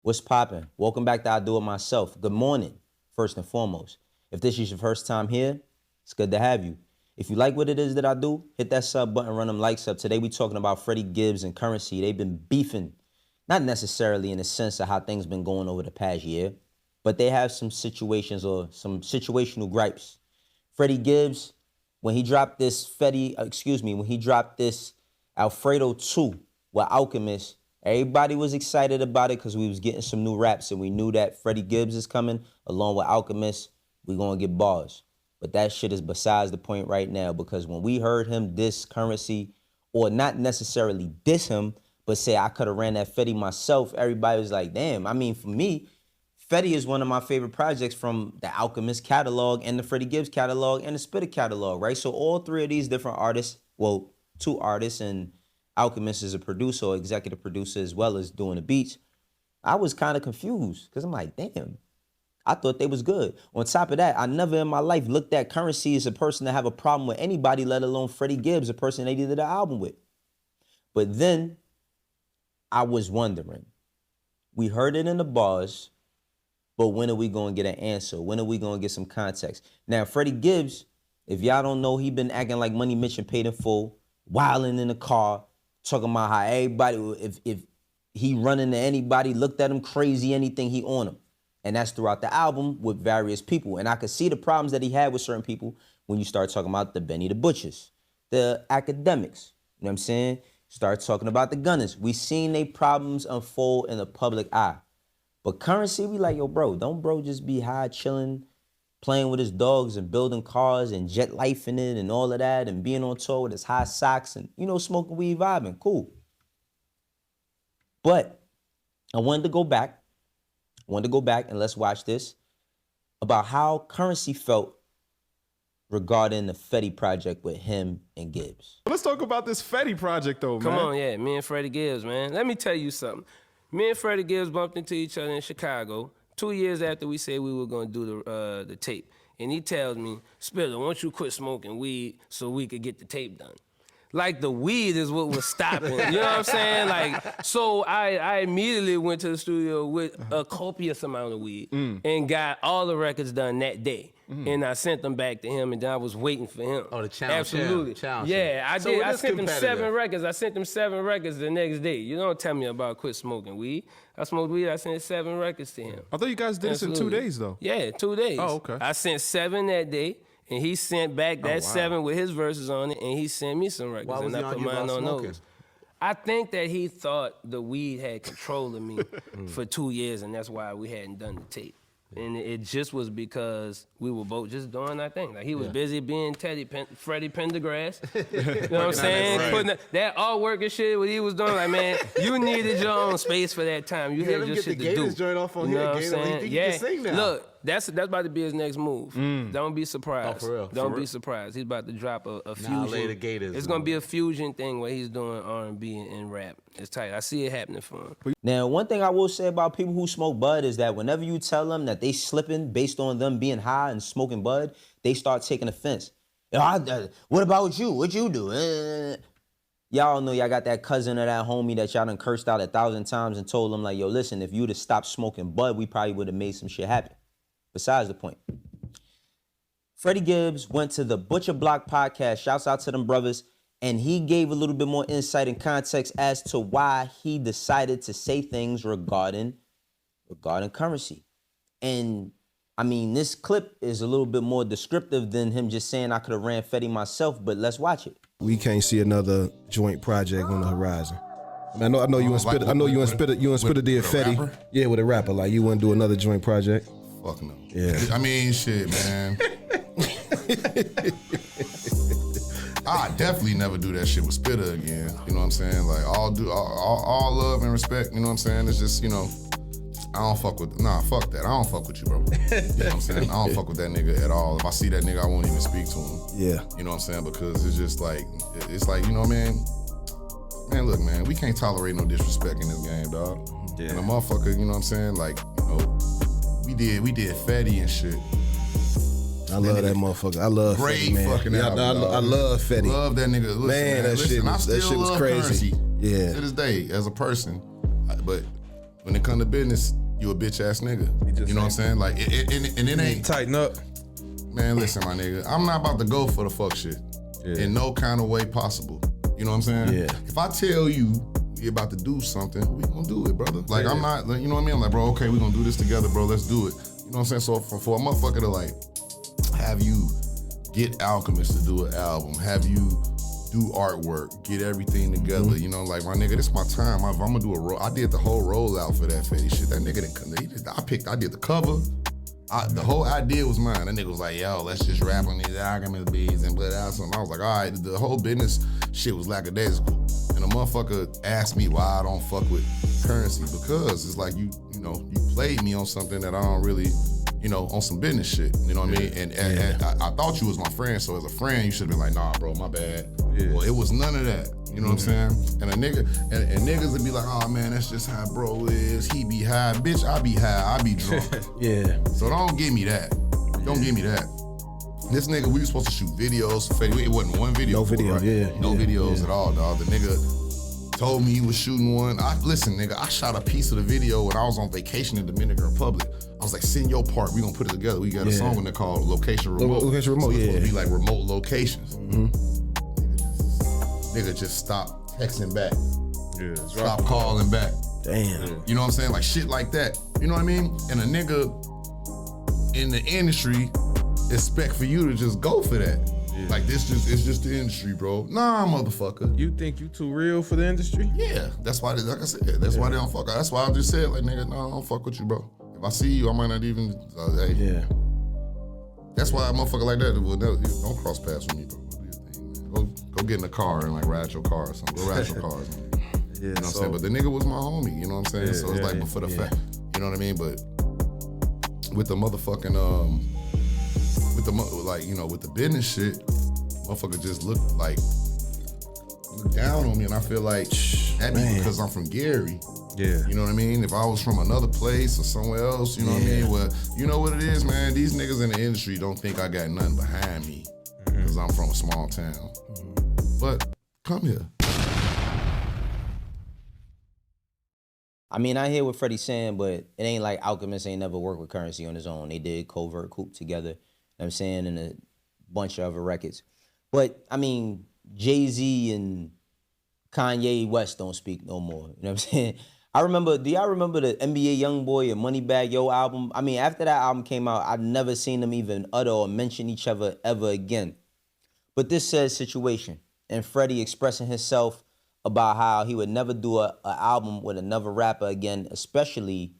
What's poppin'? Welcome back to I Do It Myself. Good morning, first and foremost. If this is your first time here, it's good to have you. If you like what it is that I do, hit that sub button, run them likes up. Today we talking about Freddie Gibbs and Currency. They've been beefing, not necessarily in the sense of how things been going over the past year, but they have some situations or some situational gripes. Freddie Gibbs, when he dropped this Alfredo 2 with Alchemist, everybody was excited about it because we was getting some new raps and we knew that Freddie Gibbs is coming along with Alchemist. We gonna get bars. But that shit is besides the point right now because when we heard him diss Currency, or not necessarily diss him, but say I could have ran that Fetty myself, everybody was like, damn. I mean, for me, Fetty is one of my favorite projects from the Alchemist catalog and the Freddie Gibbs catalog and the Spitter catalog, right? So all three of these different artists, well, two artists and Alchemist is a producer or executive producer as well as doing the beats. I was kind of confused because I'm like, damn, I thought they was good. On top of that, I never in my life looked at Currency as a person to have a problem with anybody, let alone Freddie Gibbs, a person they did an album with. But then I was wondering, we heard it in the bars, but when are we going to get an answer? When are we going to get some context? Now, Freddie Gibbs, if y'all don't know, he been acting like Money Mitch paid in full, wilding in the car, talking about how everybody, if he run into anybody, looked at him crazy, anything, he on him. And that's throughout the album with various people. And I could see the problems that he had with certain people when you start talking about the Benny the Butchers, the academics, you know what I'm saying? Start talking about the Gunners. We seen they problems unfold in the public eye. But Currency, we like, yo, don't bro just be high chilling, playing with his dogs and building cars and jet life in it and all of that and being on tour with his high socks and, you know, smoking weed, vibing, cool. But I wanted to go back and let's watch this about how Currency felt regarding the Fetty project with him and Gibbs. Let's talk about this Fetty project though, man. Come on, yeah, me and Freddie Gibbs, man. Let me tell you something. Me and Freddie Gibbs bumped into each other in Chicago 2 years after we said we were gonna do the tape. And he tells me, Spiller, why don't you quit smoking weed so we could get the tape done? Like the weed is what was stopping, you know what I'm saying? Like, so I immediately went to the studio with a copious amount of weed and got all the records done that day. And I sent them back to him, and then I was waiting for him. Oh, the challenge. Absolutely. Challenge. Yeah, I So did. it I is sent them competitive. 7 records. I sent them 7 records the next day. You don't tell me about quit smoking weed. I smoked weed, I sent 7 records to him. I thought you guys did this in 2 days though. Yeah, 2 days. Oh, okay. I sent 7 that day, and he sent back that wow. 7 with his verses on it, and he sent me some records, Why was and he I on put you mine about on smoking? those. I think that he thought the weed had control of me for 2 years, and that's why we hadn't done the tape. And it just was because we were both just doing our thing. Like he was busy being Freddie Pendergrass. You know what I'm saying? Right. Putting that artwork and shit, what he was doing. Like, man, you needed your own space for that time. You had him your get shit the to do. Gators joint off on You here, know what I'm Gators. He saying? think he can sing now. Look, that's about to be his next move. Don't be surprised. Oh, for real? Don't For be real? surprised. He's about to drop a fusion. Now lay the Gators, It's gonna man. be a fusion thing where he's doing R&B and rap. It's tight. I see it happening for him. Now, one thing I will say about people who smoke bud is that whenever you tell them that they slipping based on them being high and smoking bud, they start taking offense. Yo, what about you? What you do? Y'all know y'all got that cousin or that homie that y'all done cursed out 1,000 times and told them like, yo, listen, if you'd have stopped smoking bud, we probably would have made some shit happen. Besides the point. Freddie Gibbs went to the Butcher Block podcast, shouts out to them brothers, and he gave a little bit more insight and context as to why he decided to say things regarding Currency. And I mean, this clip is a little bit more descriptive than him just saying I could have ran Fetty myself, but let's watch it. We can't see another joint project on the horizon. I mean, I know you and Spitter. I know you and Spitter. You and Spitter did with a Fetty. rapper? Yeah, with a rapper. Like you want to do another joint project? Fuck no. Yeah. I mean, shit, man. I definitely never do that shit with Spitter again. You know what I'm saying? Like all love and respect. You know what I'm saying? It's just, you know, I don't fuck with. Fuck that. I don't fuck with you, bro. You know what I'm saying? I don't fuck with that nigga at all. If I see that nigga, I won't even speak to him. Yeah. You know what I'm saying? Because it's just like, it's like, you know, man. Man, look, man, we can't tolerate no disrespect in this game, dog. Yeah. And a motherfucker, you know what I'm saying? Like, you know, we did Fetty and shit. I love that motherfucker. I love Great Fetty, man. fucking Yeah, album, I dog. love Fetty. Love that nigga. Listen, Man, that listen, shit I was- that still shit was love crazy. Currency Yeah. to this day as a person. But when it come to business, you a bitch ass nigga. You know what I'm saying? Like, and it ain't. Tighten up. Man, listen, my nigga. I'm not about to go for the fuck shit in no kind of way possible. You know what I'm saying? Yeah. If I tell you we about to do something, we gonna do it, brother. Like, I'm not, you know what I mean? I'm like, bro, okay, we gonna do this together, bro. Let's do it. You know what I'm saying? So for a motherfucker to like have you get Alchemist to do an album, have you do artwork, get everything together, you know, like, my nigga, this is my time. I'm gonna do I did the whole rollout for that Fetty shit. That nigga didn't, I did the cover. The whole idea was mine. That nigga was like, yo, let's just rap on these Alchemist beats and put out something. I was like, all right, the whole business shit was lackadaisical. And a motherfucker asked me why I don't fuck with Currency, because it's like, you know, you played me on something that I don't really, you know, on some business shit, you know what I mean? And I thought you was my friend, so as a friend, you should have been like, nah, bro, my bad. Well, it was none of that, you know what I'm saying? And a nigga, and niggas would be like, oh man, that's just how bro is. He be high. Bitch, I be high, I be drunk. So don't give me that. Don't give me that. This nigga, we were supposed to shoot videos for Fetty. It wasn't one video. No video, right? No videos at all, dog. The nigga told me he was shooting one. Listen, nigga, I shot a piece of the video when I was on vacation in Dominican Republic. I was like, send your part, we gonna put it together. We got a song in there called Location Remote. Location Remote, so it's supposed to be like remote locations. Nigga just stop texting back. Stop calling back. Damn. You know what I'm saying? Like shit like that. You know what I mean? And a nigga in the industry expect for you to just go for that. Like it's just the industry, bro. Nah, motherfucker. You think you too real for the industry? Yeah, that's why, like I said, that's why they don't fuck. That's why I just said, like, nigga, no, I don't fuck with you, bro. If I see you, I might not even, hey. Yeah. That's why a motherfucker like that, don't cross paths with me, bro. Do your thing, man. Go get in the car and like ride your car or something. Go ride your car or something. You know what I'm saying? But the nigga was my homie, you know what I'm saying? So it's like, but for the fact, you know what I mean? But with the motherfucking, with the business shit, motherfucker just look down on me, and I feel like that be because I'm from Gary. Yeah. You know what I mean? If I was from another place or somewhere else, you know what I mean? Well, you know what it is, man? These niggas in the industry don't think I got nothing behind me because I'm from a small town. But come here. I mean, I hear what Freddie's saying, but it ain't like Alchemist ain't never worked with Currency on his own. They did Covert Coupe together, you know what I'm saying, and a bunch of other records. But, I mean, Jay-Z and Kanye West don't speak no more, you know what I'm saying? Do y'all remember the NBA Youngboy and Moneybagg Yo album? I mean, after that album came out, I've never seen them even utter or mention each other ever again. But this says situation, and Freddie expressing himself about how he would never do an album with another rapper again, especially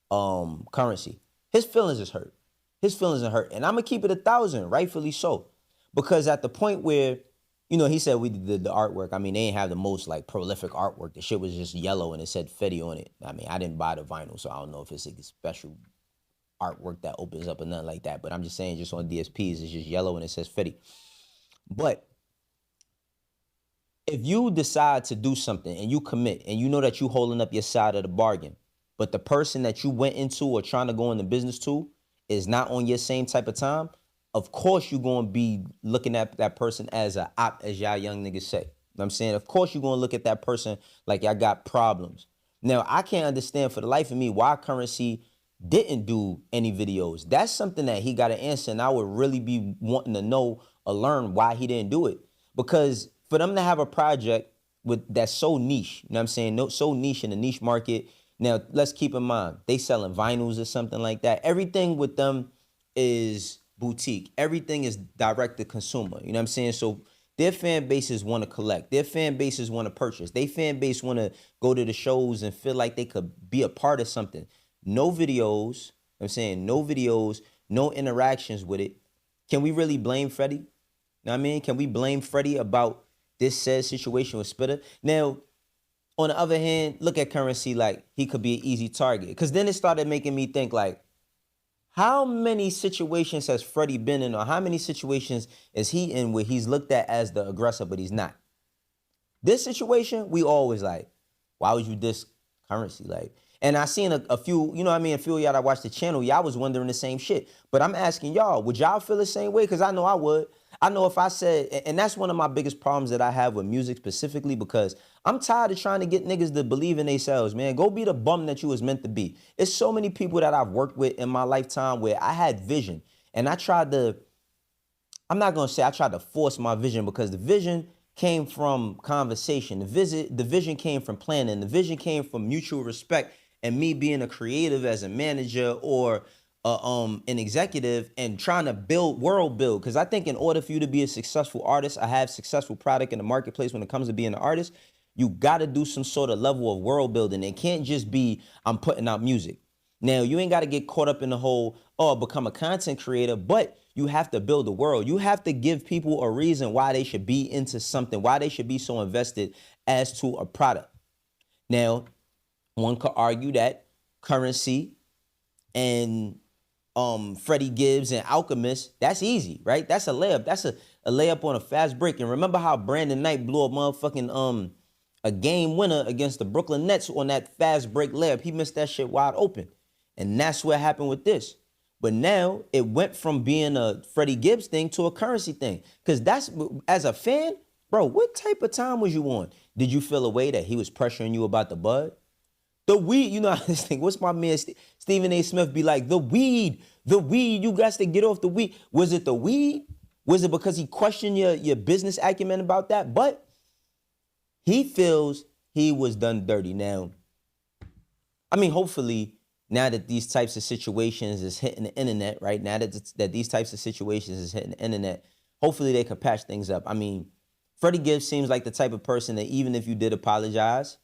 Currency. His feelings is hurt. His feelings are hurt. And I'm going to keep it 1,000, rightfully so. Because at the point where, you know, he said we did the artwork. I mean, they didn't have the most, like, prolific artwork. The shit was just yellow and it said Fetty on it. I mean, I didn't buy the vinyl, so I don't know if it's a special artwork that opens up or nothing like that. But I'm just saying, just on DSPs, it's just yellow and it says Fetty. But if you decide to do something and you commit and you know that you holding up your side of the bargain, but the person that you went into or trying to go into business to is not on your same type of time, of course you're going to be looking at that person as a op, as y'all young niggas say. You know what I'm saying? Of course you're going to look at that person like y'all got problems. Now, I can't understand for the life of me why Currency didn't do any videos. That's something that he got to answer, and I would really be wanting to know or learn why he didn't do it. Because for them to have a project that's so niche, you know what I'm saying, so niche in the niche market. Now, let's keep in mind, they selling vinyls or something like that. Everything with them is boutique. Everything is direct to consumer, you know what I'm saying? So their fan bases want to collect. Their fan bases want to purchase. Their fan base want to go to the shows and feel like they could be a part of something. No videos, you know what I'm saying? No videos, no interactions with it. Can we really blame Freddie? You know what I mean? Can we blame Freddie about this said situation with Spitter? Now, on the other hand, look at Currency like he could be an easy target. Because then it started making me think like, how many situations has Freddie been in, or how many situations is he in where he's looked at as the aggressor, but he's not? This situation, we always like, why would you diss Currency? Like, and I seen a few, you know what I mean, a few of y'all that watch the channel, y'all was wondering the same shit. But I'm asking y'all, would y'all feel the same way? Because I know I would. I know if I said, and that's one of my biggest problems that I have with music specifically, because I'm tired of trying to get niggas to believe in themselves, man. Go be the bum that you was meant to be. It's so many people that I've worked with in my lifetime where I had vision, and I'm not gonna say I tried to force my vision, because the vision came from conversation. The vision came from planning. The vision came from mutual respect and me being a creative as a manager or an executive and trying to world build. Because I think in order for you to be a successful artist, I have successful product in the marketplace when it comes to being an artist, you got to do some sort of level of world building. It can't just be I'm putting out music. Now, you ain't got to get caught up in the whole, become a content creator, but you have to build the world. You have to give people a reason why they should be into something, why they should be so invested as to a product. Now, one could argue that Currency and Freddie Gibbs and Alchemist, that's easy, right? That's a layup. That's a layup on a fast break. And remember how Brandon Knight blew a motherfucking a game winner against the Brooklyn Nets on that fast break layup. He missed that shit wide open. And that's what happened with this. But now it went from being a Freddie Gibbs thing to a Currency thing. Because that's, as a fan, bro, what type of time was you on? Did you feel a way that he was pressuring you about the bud? The weed, you know, I just think, what's my man Stephen A. Smith be like, the weed, you got to get off the weed. Was it the weed? Was it because he questioned your business acumen about that? But he feels he was done dirty. Now, I mean, hopefully, now that these types of situations is hitting the internet, right? Now that these types of situations is hitting the internet, hopefully they could patch things up. I mean, Freddie Gibbs seems like the type of person that even if you did apologize,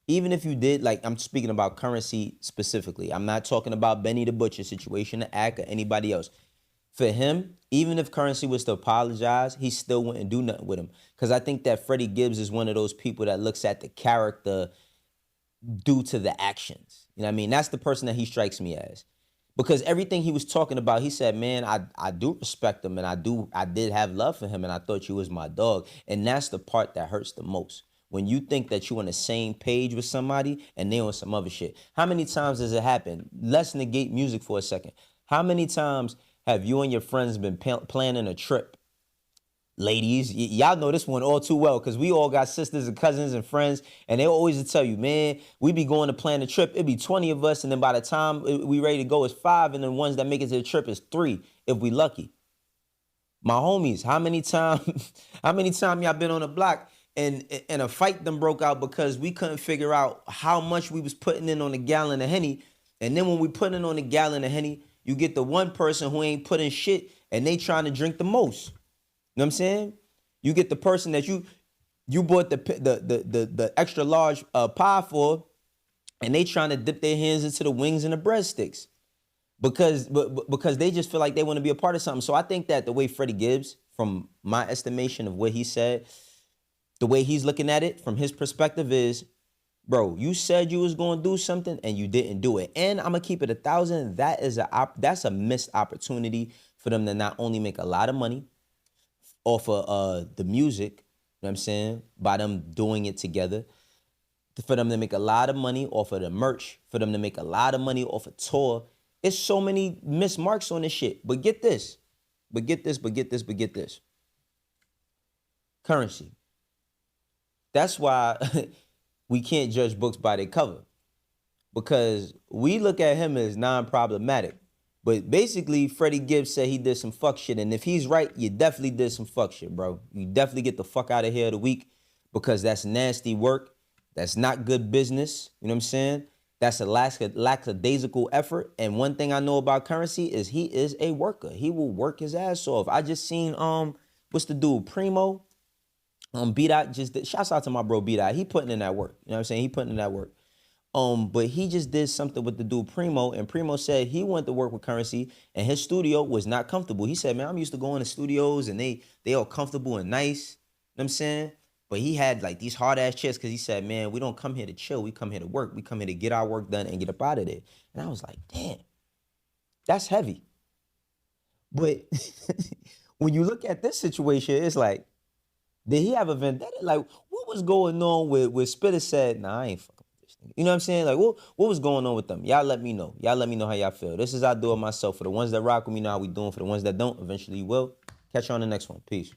even if you did, like, I'm speaking about Currency specifically. I'm not talking about Benny the Butcher situation, the act, or anybody else. For him, even if Currency was to apologize, he still wouldn't do nothing with him. Because I think that Freddie Gibbs is one of those people that looks at the character due to the actions. You know what I mean? That's the person that he strikes me as. Because everything he was talking about, he said, man, I do respect him, and I did have love for him, and I thought you was my dog. And that's the part that hurts the most. When you think that you're on the same page with somebody and they on some other shit. How many times does it happen? Let's negate music for a second. How many times have you and your friends been planning a trip? Ladies, y'all know this one all too well, because we all got sisters and cousins and friends, and they always tell you, man, we be going to plan a trip. It'd be 20 of us, and then by the time we ready to go, it's 5, and then the ones that make it to the trip is 3, if we lucky. My homies, how many times y'all been on the block and a fight them broke out because we couldn't figure out how much we was putting in on a gallon of Henny, and then when we put in on a gallon of Henny, you get the one person who ain't putting shit, and they trying to drink the most. You know what I'm saying? You get the person that you bought the extra large pie for, and they trying to dip their hands into the wings and the breadsticks because they just feel like they want to be a part of something. So I think that the way Freddie Gibbs, from my estimation of what he said, the way he's looking at it from his perspective is, bro, you said you was going to do something and you didn't do it. And I'm going to keep it 1,000. That's a missed opportunity for them to not only make a lot of money off of the music, you know what I'm saying, by them doing it together, for them to make a lot of money off of the merch, for them to make a lot of money off of tour. It's so many missed marks on this shit. But get this. Currency. That's why we can't judge books by their cover, because we look at him as non-problematic. But basically, Freddie Gibbs said he did some fuck shit. And if he's right, you definitely did some fuck shit, bro. You definitely get the fuck out of here of the week, because that's nasty work. That's not good business. You know what I'm saying? That's a lackadaisical effort. And one thing I know about Currency is he is a worker. He will work his ass off. I just seen, what's the dude, Primo? B-Dot just did, shouts out to my bro B-Dot. He putting in that work. You know what I'm saying? He putting in that work. But he just did something with the dude Primo, and Primo said he wanted to work with Currency, and his studio was not comfortable. He said, man, I'm used to going to studios, and they all comfortable and nice. You know what I'm saying? But he had like these hard-ass chairs, because he said, man, we don't come here to chill. We come here to work. We come here to get our work done and get up out of there. And I was like, damn, that's heavy. But when you look at this situation, it's like, did he have a vendetta? Like, what was going on with Spitter said, nah, I ain't fucking with this nigga. You know what I'm saying? Like, what was going on with them? Y'all let me know. Y'all let me know how y'all feel. This is how I do it myself. For the ones that rock with me, know how we doing. For the ones that don't, eventually you will. Catch you on the next one. Peace.